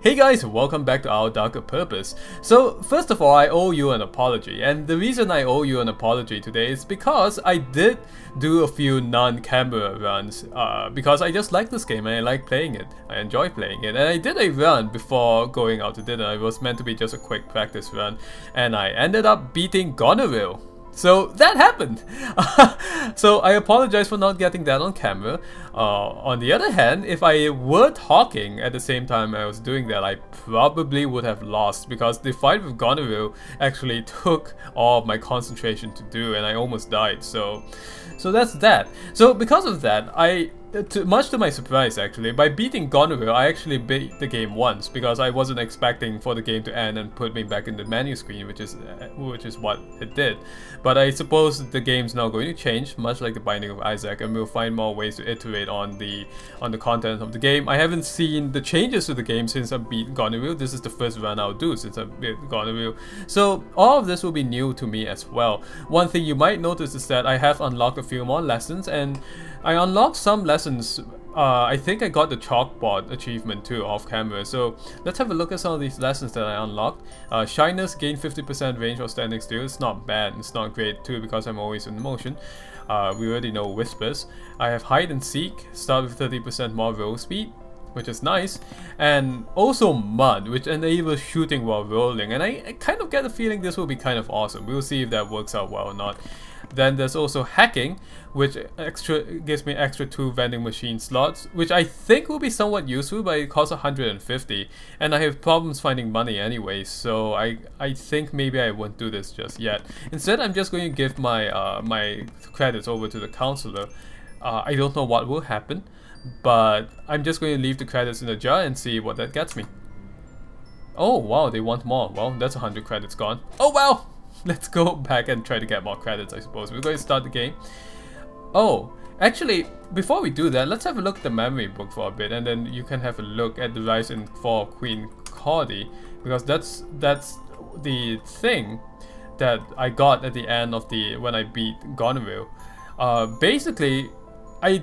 Hey guys, welcome back to Our Darker Purpose. So first of all, I owe you an apology, and the reason I owe you an apology today is because I did do a few non-camera runs because I just like this game and I like playing it. I enjoy playing it, and I did a run before going out to dinner. It was meant to be just a quick practice run, and I ended up beating Goneril. So that happened. So I apologize for not getting that on camera. On the other hand, if I were talking at the same time I was doing that, I probably would have lost because the fight with Goneril actually took all of my concentration to do and I almost died. So that's that. So because of that, much to my surprise actually, by beating Goneril, I actually beat the game once because I wasn't expecting for the game to end and put me back in the menu screen, which is what it did. But I suppose the game's now going to change, much like the Binding of Isaac, and we'll find more ways to iterate on the content of the game. I haven't seen the changes to the game since I beat Goneril. This is the first run I'll do since I beat Goneril. So all of this will be new to me as well. One thing you might notice is that I have unlocked a few more lessons, and I unlocked some lessons. I think I got the chalkboard achievement too off camera. So let's have a look at some of these lessons that I unlocked. Shyness, gain 50% range while standing still. It's not bad. It's not great too because I'm always in motion. We already know whispers. I have hide and seek. Start with 30% more roll speed, which is nice, and also mud, which enables shooting while rolling, and I kind of get a feeling this will be kind of awesome. We'll see if that works out well or not. Then there's also hacking, which gives me extra 2 vending machine slots, which I think will be somewhat useful, but it costs 150, and I have problems finding money anyway, so I think maybe I won't do this just yet. Instead, I'm just going to give my my credits over to the counselor. I don't know what will happen, but I'm just going to leave the credits in the jar and see what that gets me. Oh wow, they want more. Well, that's 100 credits gone. Oh wow! Let's go back and try to get more credits, I suppose. We're going to start the game. Oh, actually, before we do that, let's have a look at the memory book for a bit, and then you can have a look at the rise and fall of Queen Cordy, because that's the thing that I got at the end of when I beat Goneril. Basically, I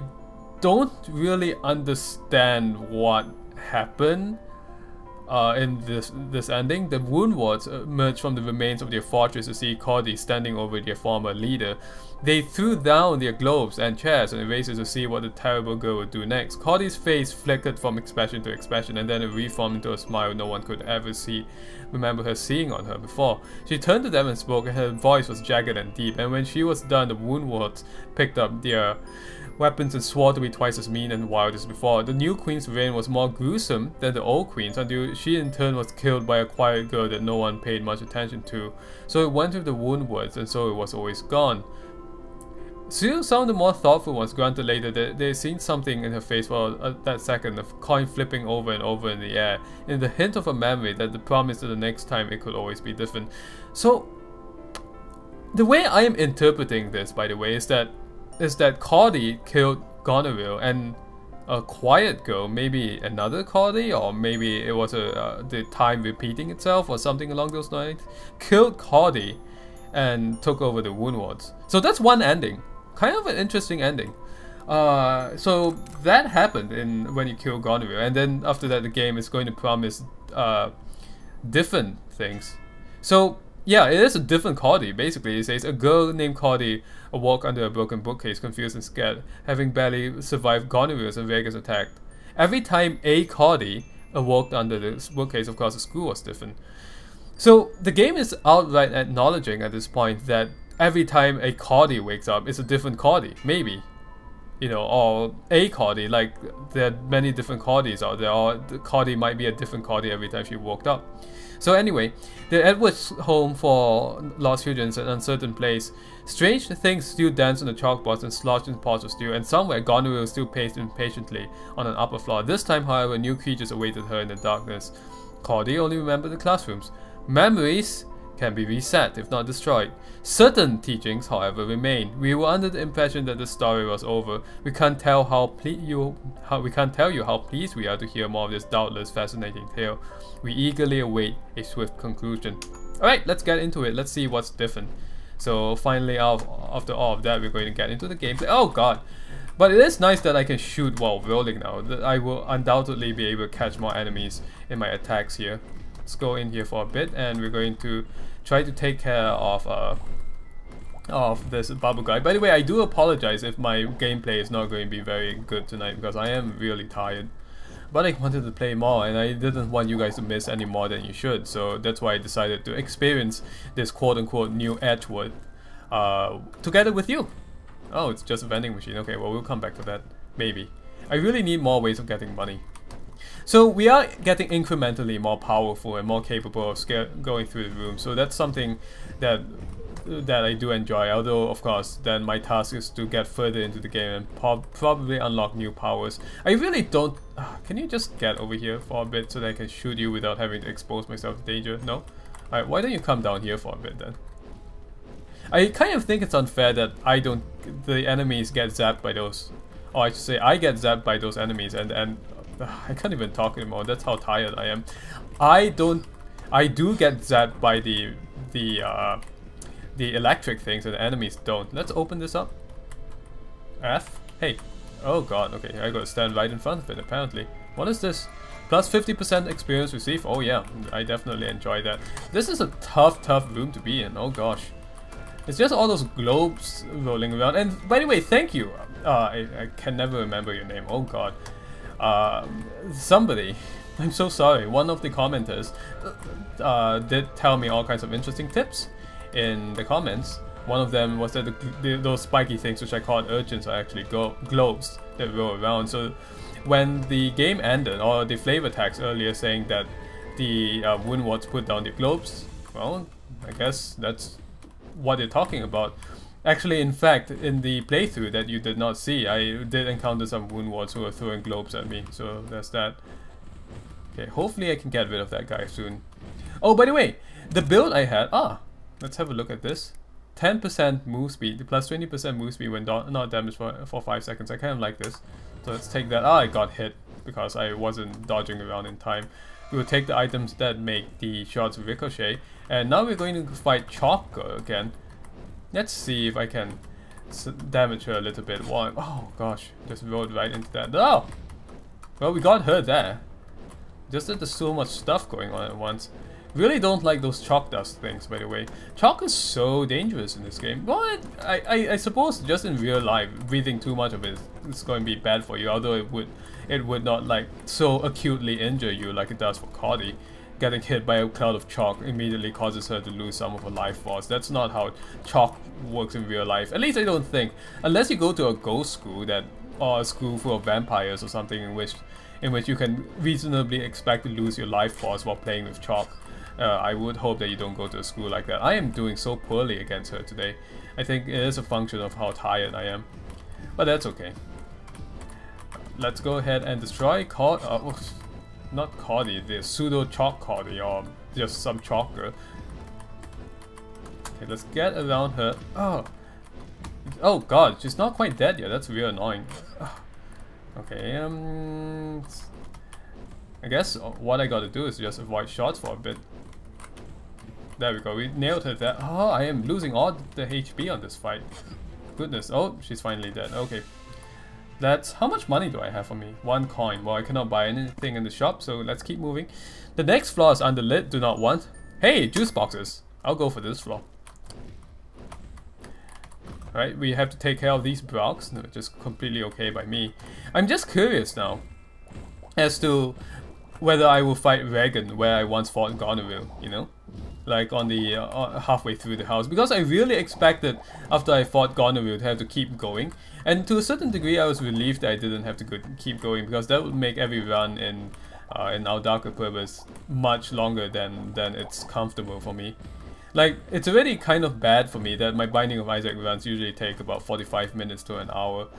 don't really understand what happened in this ending. The wound wards emerged from the remains of their fortress to see Cordy standing over their former leader. They threw down their globes and chairs and erasers to see what the terrible girl would do next. Cordy's face flickered from expression to expression, and then it reformed into a smile no one could ever remember her seeing on her before. She turned to them and spoke, and her voice was jagged and deep, and when she was done, the wound wards picked up their weapons and swore to be twice as mean and wild as before. The new queen's reign was more gruesome than the old queen's, until she in turn was killed by a quiet girl that no one paid much attention to. So it went with the wound wards, and so it was always gone. Still, some of the more thoughtful ones granted later that they seen something in her face for that second, a coin flipping over and over in the air, in the hint of a memory that the promise that the next time it could always be different. So the way I am interpreting this, by the way, is that Cordy killed Goneril, and a quiet girl, maybe another Cordy, or maybe it was the time repeating itself or something along those lines, killed Cordy and took over the wound wards. So that's one ending. Kind of an interesting ending. So that happened when you kill Goneril, and then after that the game is going to promise different things. So yeah, it is a different Cordy. Basically, it says a girl named Cordy awoke under a broken bookcase, confused and scared, having barely survived Goneril's and Vega's attack. Every time a Cordy awoke under the bookcase, of course, the school was different. So the game is outright acknowledging at this point that every time a Cordy wakes up, it's a different Cordy, maybe. You know, or a Cordy, like there are many different Cordys out there, or the Cordy might be a different Cordy every time she woke up. So anyway, the Edward's home for lost children is an uncertain place. Strange things still dance on the chalkboards and slosh in pots of stew, and somewhere Goneril still paced impatiently on an upper floor. This time, however, new creatures awaited her in the darkness. Cordy only remembered the classrooms. Memories can be reset if not destroyed. Certain teachings, however, remain. We were under the impression that the story was over. We can't tell you how pleased we are to hear more of this doubtless fascinating tale. We eagerly await a swift conclusion. Alright, let's get into it. Let's see what's different. So finally, after all of that, we're going to get into the gameplay. Oh god! But it is nice that I can shoot while rolling now. I will undoubtedly be able to catch more enemies in my attacks here. Let's go in here for a bit, and we're going to try to take care of this bubble guy. By the way, I do apologize if my gameplay is not going to be very good tonight, because I am really tired. But I wanted to play more, and I didn't want you guys to miss any more than you should, so that's why I decided to experience this quote-unquote new Edgewood together with you. Oh, it's just a vending machine. Okay, well, we'll come back to that. Maybe. I really need more ways of getting money. So we are getting incrementally more powerful and more capable of going through the room. So that's something that I do enjoy. Although, of course, then my task is to get further into the game and probably unlock new powers. I really don't... can you just get over here for a bit so that I can shoot you without having to expose myself to danger? No? Alright, why don't you come down here for a bit then? I kind of think it's unfair that the enemies get zapped by those, or I should say I get zapped by those enemies, and I can't even talk anymore. That's how tired I am. I do get zapped by the electric things, and the enemies don't. Let's open this up. F? Hey. Oh god, okay, I gotta stand right in front of it apparently. What is this? Plus 50% experience received? Oh yeah, I definitely enjoy that. This is a tough room to be in, oh gosh. It's just all those globes rolling around. And by the way, thank you. I can never remember your name. Oh god. Somebody. I'm so sorry. One of the commenters did tell me all kinds of interesting tips in the comments. One of them was that those spiky things, which I called urchins, are actually globes that roll around. So when the game ended, or the flavor text earlier saying that the wound wards put down the globes, well, I guess that's what they're talking about. Actually, in fact, in the playthrough that you did not see, I did encounter some wound wards who were throwing globes at me, so there's that. Okay, hopefully I can get rid of that guy soon. Oh, by the way, the build I had, let's have a look at this. 10% move speed, plus 20% move speed when not damaged for 5 seconds. I kind of like this. So let's take that. I got hit because I wasn't dodging around in time. We will take the items that make the shots ricochet. And now we're going to fight Chalk Girl again. Let's see if I can damage her a little bit. Oh gosh, just rolled right into that. Oh! Well, we got her there. Just that there's so much stuff going on at once. Really don't like those chalk dust things, by the way. Chalk is so dangerous in this game. Well, I suppose just in real life, breathing too much of it is going to be bad for you. Although it would not like so acutely injure you like it does for Cody. Getting hit by a cloud of chalk immediately causes her to lose some of her life force. That's not how chalk works in real life. At least I don't think. Unless you go to a ghost school or a school full of vampires or something in which you can reasonably expect to lose your life force while playing with chalk. I would hope that you don't go to a school like that. I am doing so poorly against her today. I think it is a function of how tired I am. But that's okay. Let's go ahead and destroy not Cody, the pseudo chalk Cody, or just some chalk girl. Okay, let's get around her. Oh god, she's not quite dead yet. That's real annoying. Okay, I guess what I gotta do is just avoid shots for a bit. There we go, we nailed her there. Oh, I am losing all the HP on this fight. Goodness, oh, she's finally dead. Okay. That's... how much money do I have on me? 1 coin. Well, I cannot buy anything in the shop, so let's keep moving. The next floor is underlit, do not want. Hey, juice boxes. I'll go for this floor. Alright, we have to take care of these blocks, which is completely okay by me. I'm just curious now as to whether I will fight Regan where I once fought Goneril, you know? Like on the halfway through the house, because I really expected after I fought Goneril to have to keep going, and to a certain degree I was relieved that I didn't have to keep going, because that would make every run in Our Darker Purpose much longer than it's comfortable for me. Like, it's already kind of bad for me that my Binding of Isaac runs usually take about 45 minutes to an hour,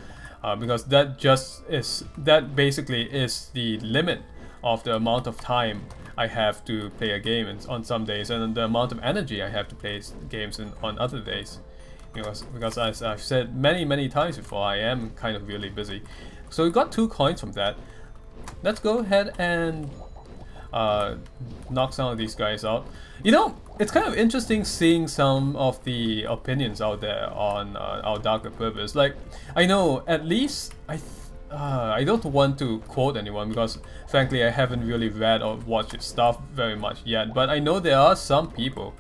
because that basically is the limit of the amount of time I have to play a game on some days, and the amount of energy I have to play games on other days. Because as I've said many times before, I am kind of really busy. So we got 2 coins from that. Let's go ahead and knock some of these guys out. You know, it's kind of interesting seeing some of the opinions out there on our darker purpose. Like, I know at least I don't want to quote anyone because frankly I haven't really read or watched his stuff very much yet, but I know there are some people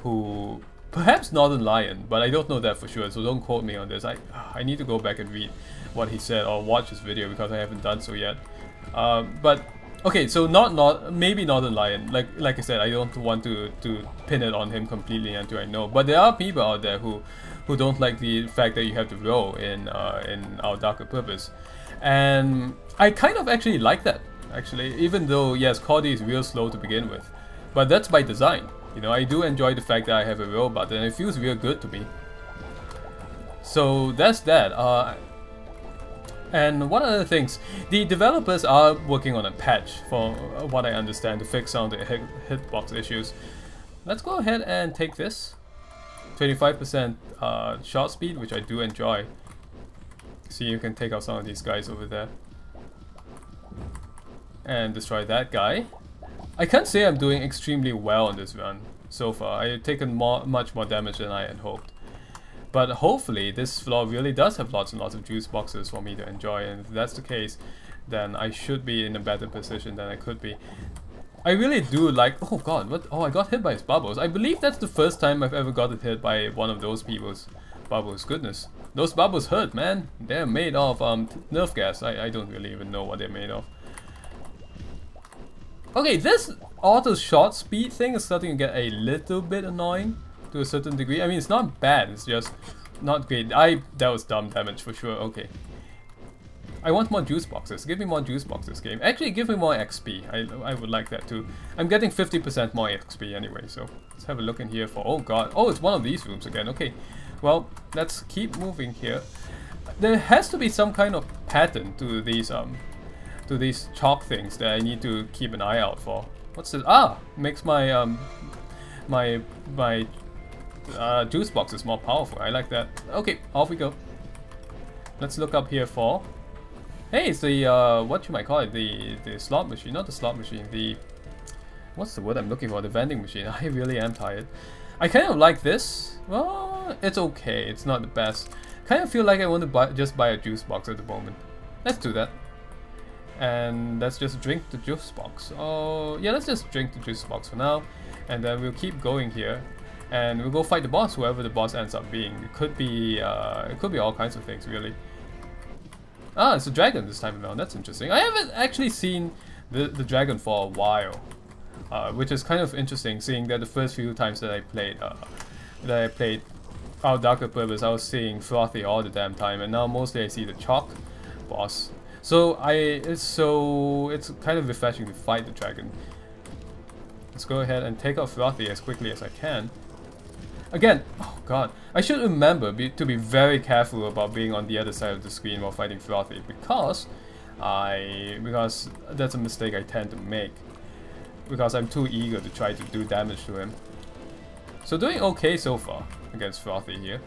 who, perhaps Northern Lion, but I don't know that for sure, so don't quote me on this. I need to go back and read what he said or watch his video because I haven't done so yet. But okay, so maybe Northern Lion. Like I said, I don't want to pin it on him completely until I know. But there are people out there who don't like the fact that you have to roll in our darker purpose, and I kind of actually like that. Actually, even though yes, Cordy is real slow to begin with, but that's by design. You know, I do enjoy the fact that I have a roll button, and it feels real good to me. So that's that. And one other things, the developers are working on a patch, for what I understand, to fix some of the hitbox issues. Let's go ahead and take this. 25% shot speed, which I do enjoy. See, you can take out some of these guys over there. And destroy that guy. I can't say I'm doing extremely well on this run so far. I've taken much more damage than I had hoped. But hopefully this floor really does have lots and lots of juice boxes for me to enjoy, and if that's the case, then I should be in a better position than I could be. I really do like... Oh god, what? Oh, I got hit by his bubbles. I believe that's the first time I've ever got hit by one of those people's bubbles. Goodness. Those bubbles hurt, man. They're made of Nerf gas. I don't really even know what they're made of. Okay, this auto shot speed thing is starting to get a little bit annoying to a certain degree. I mean, it's not bad, it's just not great. That was dumb damage for sure. Okay. I want more juice boxes. Give me more juice boxes, game. Actually, give me more XP. I would like that too. I'm getting 50% more XP anyway, so let's have a look in here for... Oh god. Oh, it's one of these rooms again. Okay. Well, let's keep moving here. There has to be some kind of pattern to these chalk things that I need to keep an eye out for. What's this? Ah! Makes my juice box is more powerful. I like that. Okay, off we go. Let's look up here for... Hey, it's the, what you might call it, the slot machine. Not the slot machine, the... What's the word I'm looking for? The vending machine. I really am tired. I kind of like this. Well, it's okay. It's not the best. Kind of feel like I want to just buy a juice box at the moment. Let's do that. And let's just drink the juice box. Oh, yeah, let's just drink the juice box for now. And then we'll keep going here. And we'll go fight the boss, whoever the boss ends up being. It could be all kinds of things, really. Ah, it's a dragon this time around. That's interesting. I haven't actually seen the dragon for a while, which is kind of interesting, seeing that the first few times that I played Our Darker Purpose, I was seeing Frothy all the damn time, and now mostly I see the chalk boss. So it's kind of refreshing to fight the dragon. Let's go ahead and take out Frothy as quickly as I can. Again, oh god, I should remember to be very careful about being on the other side of the screen while fighting Frothy, because that's a mistake I tend to make, because I'm too eager to try to do damage to him. So doing okay so far against Frothy here.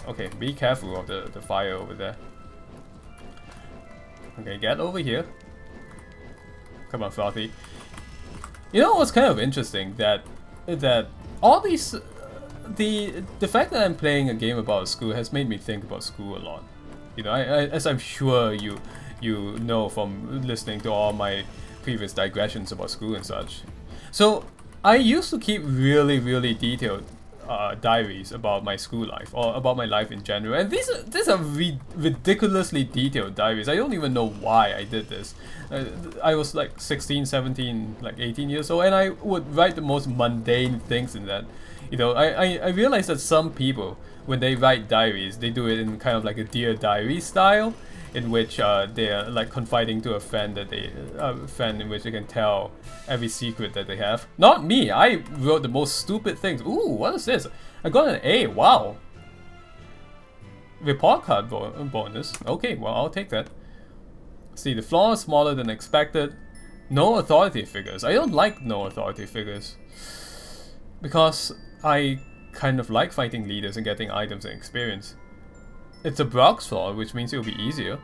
Okay, be careful of the fire over there. Okay, get over here. Come on, Frothy. You know what's kind of interesting? That all these... The fact that I'm playing a game about school has made me think about school a lot. You know, as I'm sure you know from listening to all my previous digressions about school and such. So I used to keep really detailed diaries about my school life, or about my life in general, and these are ridiculously detailed diaries. I don't even know why I did this. I was like 16, 17, like 18 years old, and I would write the most mundane things in that. You know, I realize that some people, when they write diaries, they do it in kind of like a Dear Diary style, in which they are like confiding to a friend in which they can tell every secret that they have. Not me. I wrote the most stupid things. Ooh, what is this? I got an A. Wow. Report card bonus. Okay, well, I'll take that. See, the floor is smaller than expected. No authority figures. I don't like no authority figures, because I kind of like fighting leaders and getting items and experience. It's a Brock's floor, which means it'll be easier.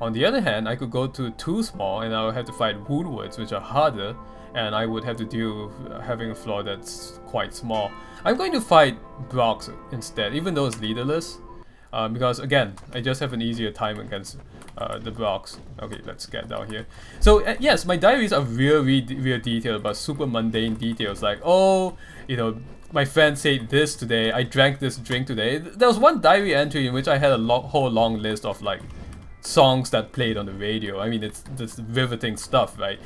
On the other hand, I could go to too small and I would have to fight woodwords, which are harder, and I would have to deal with having a floor that's quite small. I'm going to fight blocks instead, even though it's leaderless, because again, I just have an easier time against the blocks. Okay, let's get down here. So yes, my diaries are real detailed about super mundane details like, oh, you know, my friend said this today, I drank this drink today. There was one diary entry in which I had a whole long list of like songs that played on the radio. I mean, it's riveting stuff, right?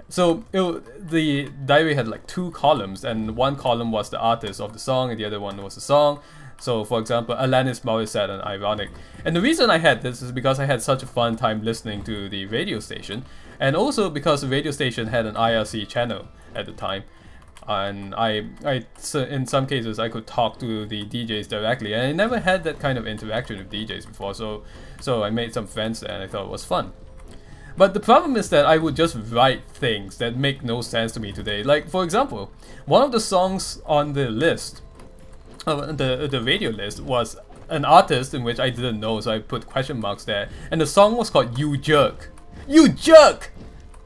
So the diary had like 2 columns, and one column was the artist of the song and the other one was the song. So for example, Alanis Morissette and Ironic. And the reason I had this is because I had such a fun time listening to the radio station, and also because the radio station had an IRC channel at the time. And so in some cases I could talk to the DJs directly, and I never had that kind of interaction with DJs before, so I made some friends and I thought it was fun. But the problem is that I would just write things that make no sense to me today. Like for example, one of the songs on the list, the radio list, was an artist in which I didn't know, so I put question marks there, and the song was called You Jerk. You Jerk!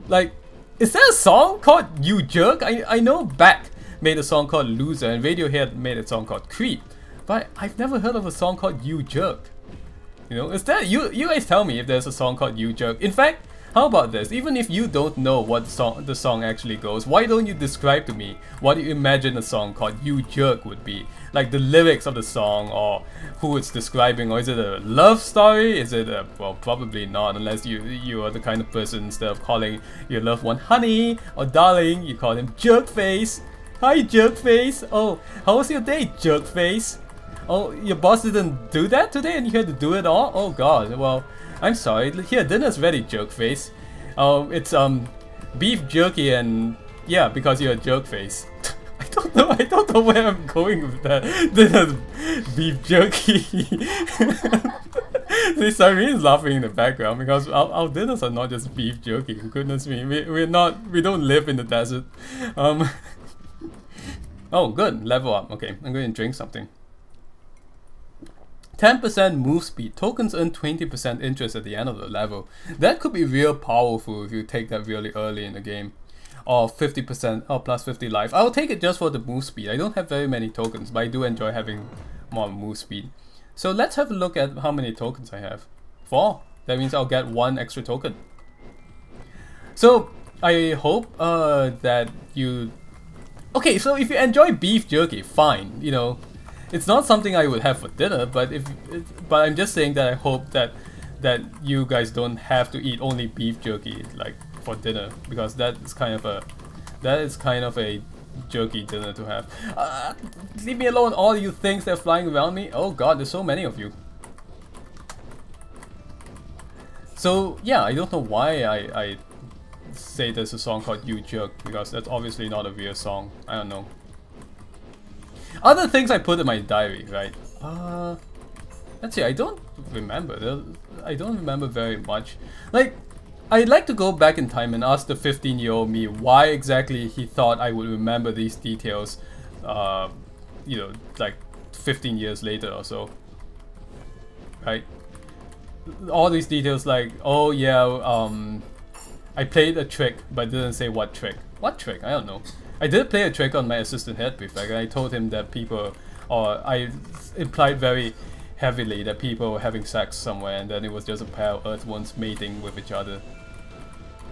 Like, is there a song called You Jerk? I know Beck made a song called Loser and Radiohead made a song called Creep, but I've never heard of a song called You Jerk. You know, is there, you guys tell me if there's a song called You Jerk. In fact, how about this? Even if you don't know what the song actually goes, why don't you describe to me what you imagine a song called You Jerk would be? Like the lyrics of the song, or who it's describing, or is it a love story? Is it a, well, probably not, unless you are the kind of person, instead of calling your loved one honey or darling, you call him Jerkface. Hi Jerkface. Oh, how was your day, Jerkface? Oh, your boss didn't do that today and you had to do it all? Oh god, well, I'm sorry. Here, dinner's ready, Jerkface. It's beef jerky and yeah, because you're a jerkface. I don't know where I'm going with that. Dinner's beef jerky. See, Cyrene's laughing in the background because our dinners are not just beef jerky. Goodness me, we don't live in the desert. Oh, good, level up. Okay, I'm going to drink something. 10% move speed. Tokens earn 20% interest at the end of the level. That could be real powerful if you take that really early in the game. Or 50% or plus 50 life. I'll take it just for the move speed. I don't have very many tokens, but I do enjoy having more move speed. So let's have a look at how many tokens I have. 4. That means I'll get 1 extra token. So I hope that you... Okay, so if you enjoy beef jerky, fine, you know. It's not something I would have for dinner, but I'm just saying that I hope that you guys don't have to eat only beef jerky like for dinner, because that is kind of a jerky dinner to have. Leave me alone, all you things that are flying around me. Oh god, there's so many of you. So yeah, I don't know why I say there's a song called You Jerk, because that's obviously not a real song. I don't know. Other things I put in my diary, right? Let's see, I don't remember. I don't remember very much. Like, I'd like to go back in time and ask the 15-year-old me why exactly he thought I would remember these details, you know, like 15 years later or so. Right? All these details like, oh yeah, I played a trick but didn't say what trick. What trick? I don't know. I did play a trick on my assistant head prefect, and I told him that people, or I implied very heavily that people were having sex somewhere, and then it was just a pair of earthworms mating with each other.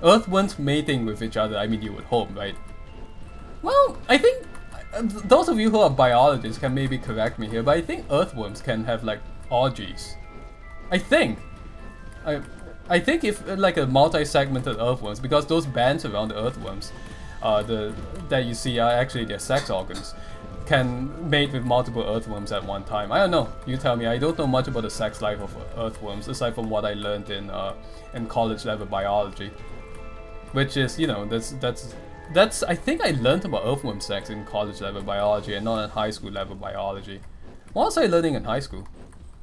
Earthworms mating with each other, I mean, you would hope, right? Well, I think those of you who are biologists can maybe correct me here, but I think earthworms can have like orgies. I think. I think if like a multi-segmented earthworms, because those bands around the earthworms, that you see are actually their sex organs, can mate with multiple earthworms at one time. I don't know. You tell me. I don't know much about the sex life of earthworms aside from what I learned in college level biology, which is, you know, that's I think I learned about earthworm sex in college level biology and not in high school level biology. What was I learning in high school?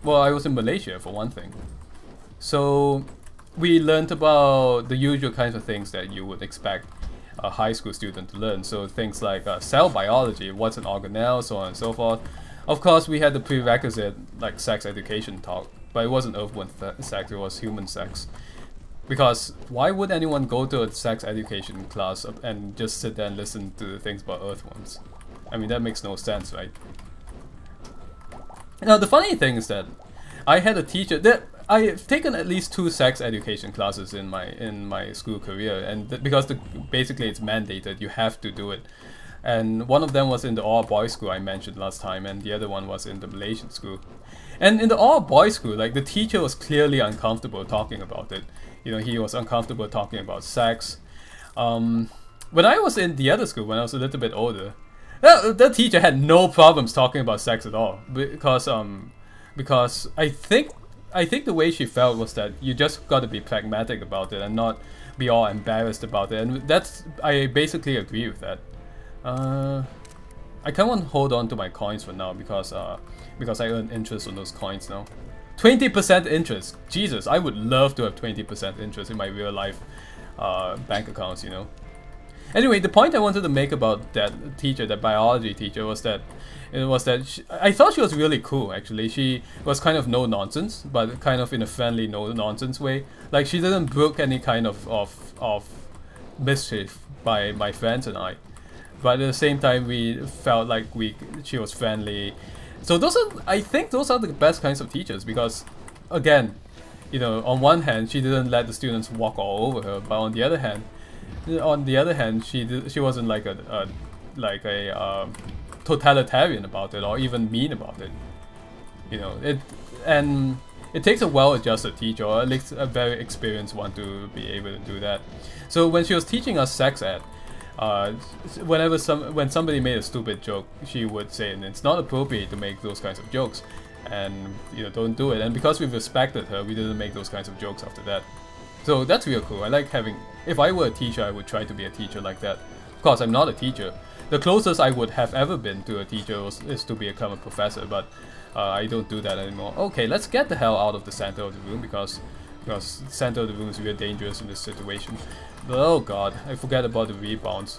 Well, I was in Malaysia for one thing, so we learned about the usual kinds of things that you would expect a high school student to learn. So things like cell biology, what's an organelle, so on and so forth. Of course, we had the prerequisite like sex education talk, but it wasn't earthworm sex, it was human sex. Because why would anyone go to a sex education class and just sit there and listen to things about earthworms? I mean, that makes no sense, right? Now, the funny thing is that I had a teacher that I've taken at least 2 sex education classes in my school career, and because basically it's mandated, you have to do it. And one of them was in the all-boys school I mentioned last time, and the other one was in the Malaysian school. And in the all-boys school, like, the teacher was clearly uncomfortable talking about it. You know, he was uncomfortable talking about sex. When I was in the other school, when I was a little bit older, that teacher had no problems talking about sex at all, because I think the way she felt was that you just got to be pragmatic about it and not be all embarrassed about it, and I basically agree with that. I kind of want to hold on to my coins for now because I earn interest on those coins now. 20% interest. Jesus, I would love to have 20% interest in my real life bank accounts, you know. Anyway, the point I wanted to make about that teacher, that biology teacher, was that I thought she was really cool. Actually, she was kind of no nonsense, but kind of in a friendly no nonsense way. Like, she didn't brook any kind of mischief by my friends and I. But at the same time, we felt like she was friendly. So I think those are the best kinds of teachers, because, again, you know, on one hand, she didn't let the students walk all over her, but on the other hand, she wasn't like a totalitarian about it, or even mean about it. You know, it takes a well-adjusted teacher, or at least a very experienced one, to be able to do that. So when she was teaching us sex ed, when somebody made a stupid joke, she would say, and it's not appropriate to make those kinds of jokes, and, you know, don't do it. And because we respected her, we didn't make those kinds of jokes after that. So that's real cool. I like having, if I were a teacher, I would try to be a teacher like that. Of course, I'm not a teacher. The closest I would have ever been to a teacher is to become a professor, but I don't do that anymore. Okay, let's get the hell out of the center of the room, because the center of the room is really dangerous in this situation. But oh god, I forget about the rebounds.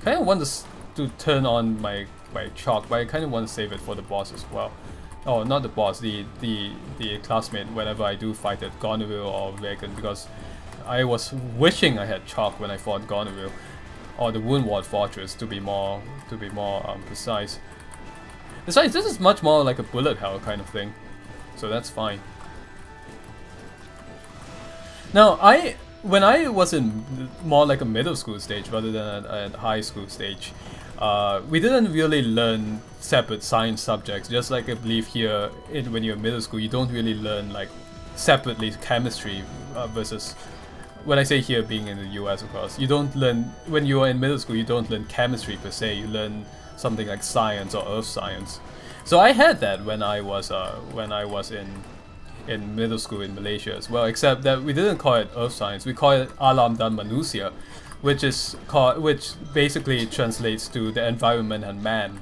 Kind of want to turn on my chalk, but I kind of want to save it for the boss as well. Oh, not the boss, the classmate whenever I do fight at Goneril or Reagan, because I was wishing I had chalk when I fought Goneril, or the Woundward Fortress, to be more precise. Besides, this is much more like a bullet hell kind of thing, so that's fine. Now, when I was in more like a middle school stage rather than a high school stage, we didn't really learn separate science subjects. Just like I believe here, when you're in middle school, you don't really learn like separately chemistry versus, when I say here being in the US, of course, you don't learn, when you are in middle school, you don't learn chemistry per se, you learn something like science or earth science. So I had that when I was in middle school in Malaysia as well, except that we didn't call it earth science, we call it alam dan manusia, which basically translates to the environment and man.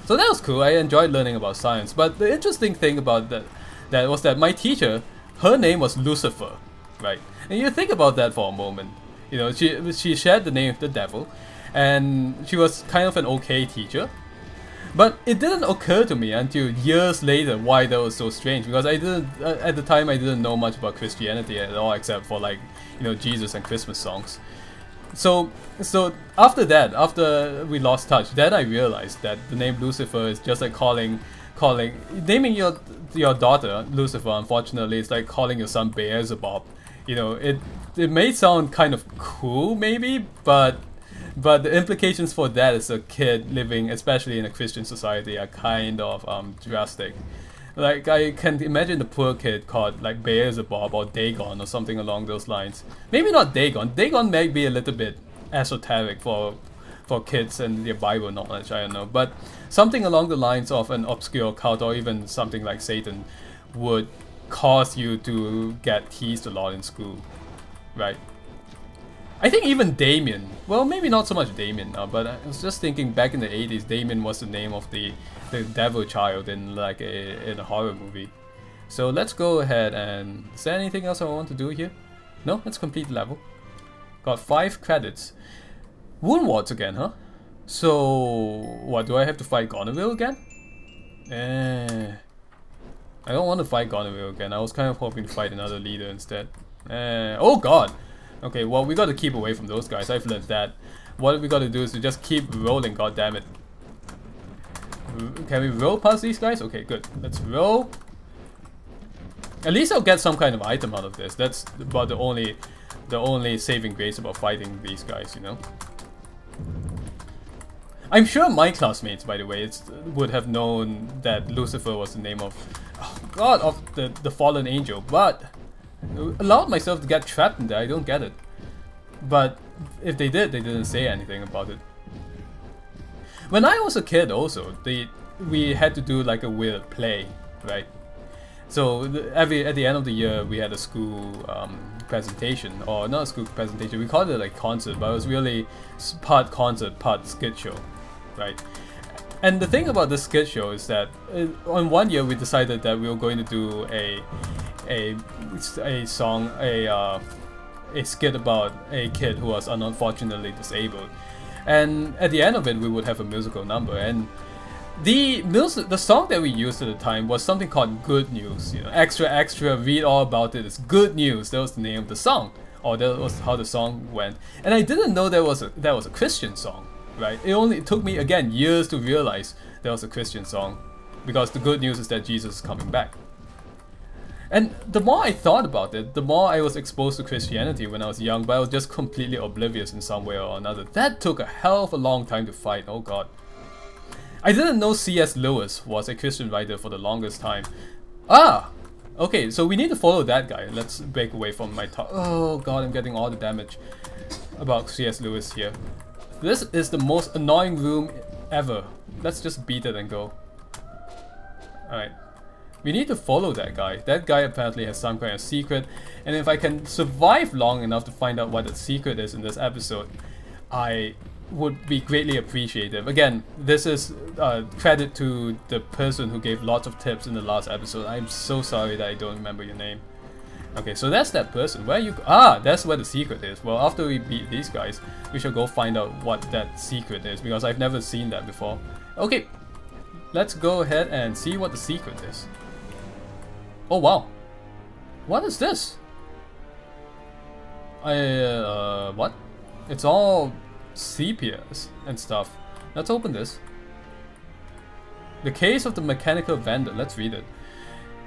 So that was cool. I enjoyed learning about science. But the interesting thing about that was that my teacher, her name was Lucifer, right? And you think about that for a moment. You know, she shared the name of the devil, and she was kind of an okay teacher. But it didn't occur to me until years later why that was so strange, because I didn't, at the time I didn't know much about Christianity at all, except for, like, you know, Jesus and Christmas songs. So after that, after we lost touch, then I realized that the name Lucifer is just like naming your daughter Lucifer. Unfortunately, it's like calling your son Beelzebub. You know, it may sound kind of cool maybe, but the implications for that as a kid living, especially in a Christian society, are kind of drastic. Like, I can imagine the poor kid called like Beelzebub or Dagon or something along those lines. Maybe not Dagon. Dagon may be a little bit esoteric for kids and their Bible knowledge, I don't know. But something along the lines of an obscure cult, or even something like Satan, would cause you to get teased a lot in school, right? I think even Damien, well, maybe not so much Damien now, but I was just thinking back in the 80s, Damien was the name of the devil child in like in a horror movie. So let's go ahead and, is there anything else I want to do here? No, let's complete the level. Got 5 credits. Woundwards again, huh? So, what, do I have to fight Goneril again? I don't want to fight Goneril again. I was kind of hoping to fight another leader instead. Oh god. Okay, well we gotta keep away from those guys. I've learned that. What we gotta do is to just keep rolling, god damn it. Can we roll past these guys? Okay, good. Let's roll. At least I'll get some kind of item out of this. That's about the only saving grace about fighting these guys, you know. I'm sure my classmates, by the way, would have known that Lucifer was the name of, oh god, of the fallen angel, but allowed myself to get trapped in there. I don't get it. But if they did, they didn't say anything about it. When I was a kid, also, we had to do like a weird play, right? So at the end of the year, we had a school presentation, or not a school presentation. We called it like concert, but it was really part concert, part skit show, right? And the thing about this skit show is that on one year we decided that we were going to do a skit about a kid who was unfortunately disabled, and at the end of it we would have a musical number. And the song that we used at the time was something called Good News. You know, extra, read all about it. It's good news. That was the name of the song, or that was how the song went. And I didn't know that was a Christian song, right? It took me again years to realize that was a Christian song, because the good news is that Jesus is coming back. And the more I thought about it, the more I was exposed to Christianity when I was young, but I was just completely oblivious in some way or another. That took a hell of a long time to fight. Oh god. I didn't know C.S. Lewis was a Christian writer for the longest time. Ah! Okay, so we need to follow that guy. Let's break away from my talk. Oh god, I'm getting all the damage about C.S. Lewis here. This is the most annoying room ever. Let's just beat it and go. Alright. We need to follow that guy. That guy apparently has some kind of secret. And if I can survive long enough to find out what the secret is in this episode, I would be greatly appreciative. Again, this is credit to the person who gave lots of tips in the last episode. I'm so sorry that I don't remember your name. Okay, so that's that person. Where you? Ah, that's where the secret is. Well, after we beat these guys, we shall go find out what that secret is, because I've never seen that before. Okay, let's go ahead and see what the secret is. Oh wow, what is this? What? It's all sepias and stuff. Let's open this. The case of the mechanical vendor. Let's read it.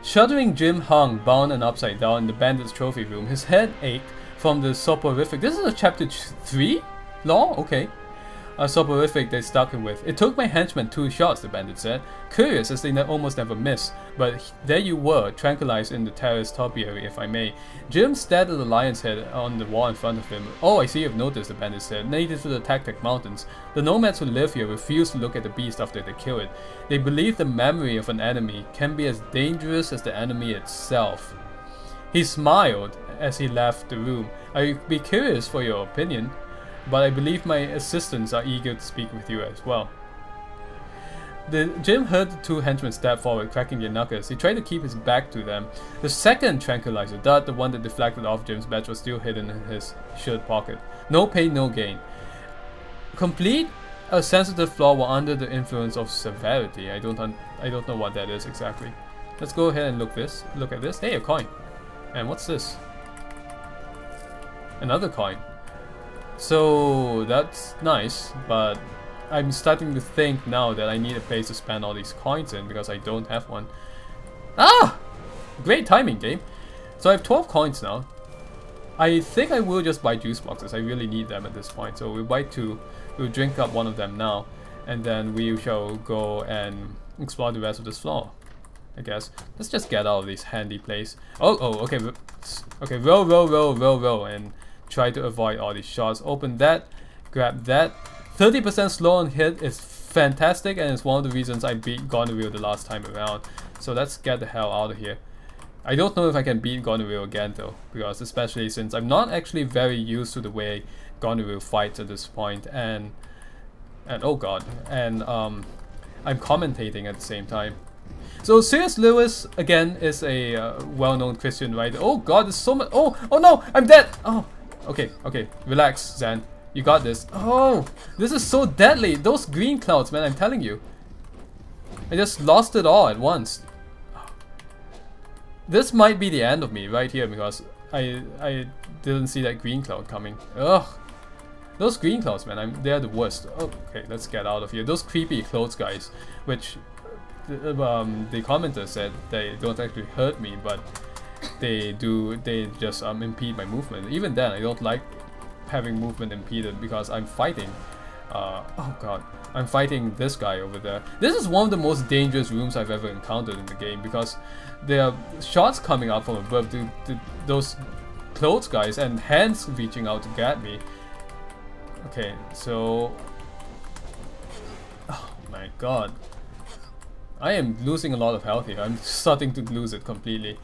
Shuddering Jim hung, bound and upside down in the bandit's trophy room. His head ached from the soporific. This is a chapter 3? Law? Okay. A soporific they stuck him with. It took my henchman 2 shots, the bandit said. Curious, as they almost never miss. But there you were, tranquilized in the terrace topiary, if I may. Jim stared at the lion's head on the wall in front of him. Oh, I see you've noticed, the bandit said. Natives of the Tactac Mountains. The nomads who live here refuse to look at the beast after they kill it. They believe the memory of an enemy can be as dangerous as the enemy itself. He smiled as he left the room. I'd be curious for your opinion, but I believe my assistants are eager to speak with you as well. Jim heard the 2 henchmen step forward, cracking their knuckles. He tried to keep his back to them. The second tranquilizer dart, the one that deflected off Jim's badge, was still hidden in his shirt pocket. No pain, no gain. Complete a sensitive flaw while under the influence of severity. I don't know what that is exactly. Let's go ahead and look at this. Hey, a coin. And what's this? Another coin. So that's nice, but I'm starting to think now that I need a place to spend all these coins in, because I don't have one. Ah! Great timing, game. So I have 12 coins now. I think I will just buy juice boxes. I really need them at this point. So we'll buy 2. We'll drink up one of them now, and then we shall go and explore the rest of this floor, I guess. Let's just get out of this handy place. Oh, okay. Okay, roll, and try to avoid all these shots. Open that, grab that. 30% slow on hit is fantastic, and it's one of the reasons I beat Goneril the last time around. So let's get the hell out of here. I don't know if I can beat Goneril again though, because especially since I'm not actually very used to the way Goneril fights at this point, and oh god, and I'm commentating at the same time. So C.S. Lewis again is a well-known Christian writer. Oh god, there's so much. Oh no, I'm dead. Oh, okay, relax, Zan. You got this. Oh, this is so deadly. Those green clouds, man, I'm telling you. I just lost it all at once. This might be the end of me right here, because I didn't see that green cloud coming. Ugh. Those green clouds, man, they're the worst. Oh, okay, let's get out of here. Those creepy clothes guys, which the commenter said they don't actually hurt me, but they just impede my movement. Even then, I don't like having movement impeded because I'm fighting. Oh god, I'm fighting this guy over there. This is one of the most dangerous rooms I've ever encountered in the game because there are shots coming out from above, those clothes guys, and hands reaching out to get me. Okay, so... Oh my god. I am losing a lot of health here. I'm starting to lose it completely.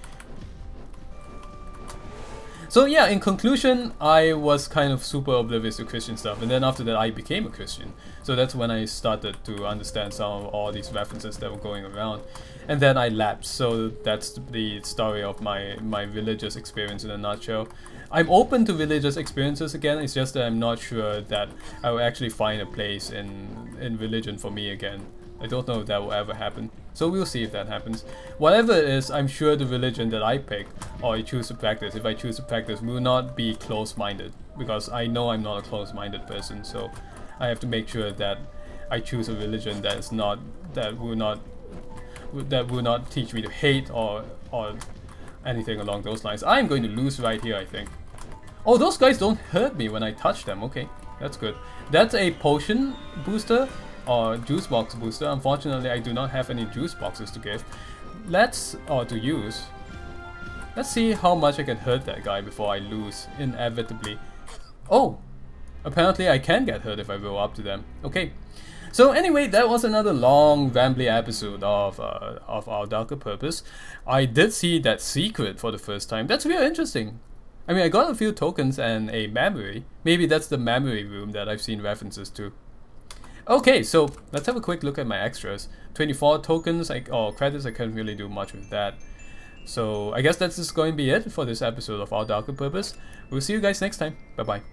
So yeah, in conclusion, I was kind of super oblivious to Christian stuff, and then after that I became a Christian. So that's when I started to understand some of all these references that were going around. And then I lapsed, so that's the story of my religious experience in a nutshell. I'm open to religious experiences again, it's just that I'm not sure that I will actually find a place in religion for me again. I don't know if that will ever happen. So we'll see if that happens. Whatever it is, I'm sure the religion that I pick or I choose to practice, if I choose to practice, will not be close-minded. Because I know I'm not a close-minded person, so I have to make sure that I choose a religion that will not teach me to hate or anything along those lines. I'm going to lose right here, I think. Oh, those guys don't hurt me when I touch them. Okay, that's good. That's a potion booster or juice box booster. Unfortunately, I do not have any juice boxes to give. To use. Let's see how much I can hurt that guy before I lose, inevitably. Oh, apparently I can get hurt if I go up to them. Okay. So anyway, that was another long, rambly episode of Our Darker Purpose. I did see that secret for the first time. That's really interesting. I mean, I got a few tokens and a memory. Maybe that's the memory room that I've seen references to. Okay, so let's have a quick look at my extras. 24 tokens or credits, I can't really do much with that. So I guess that's just going to be it for this episode of Our Darker Purpose. We'll see you guys next time. Bye bye.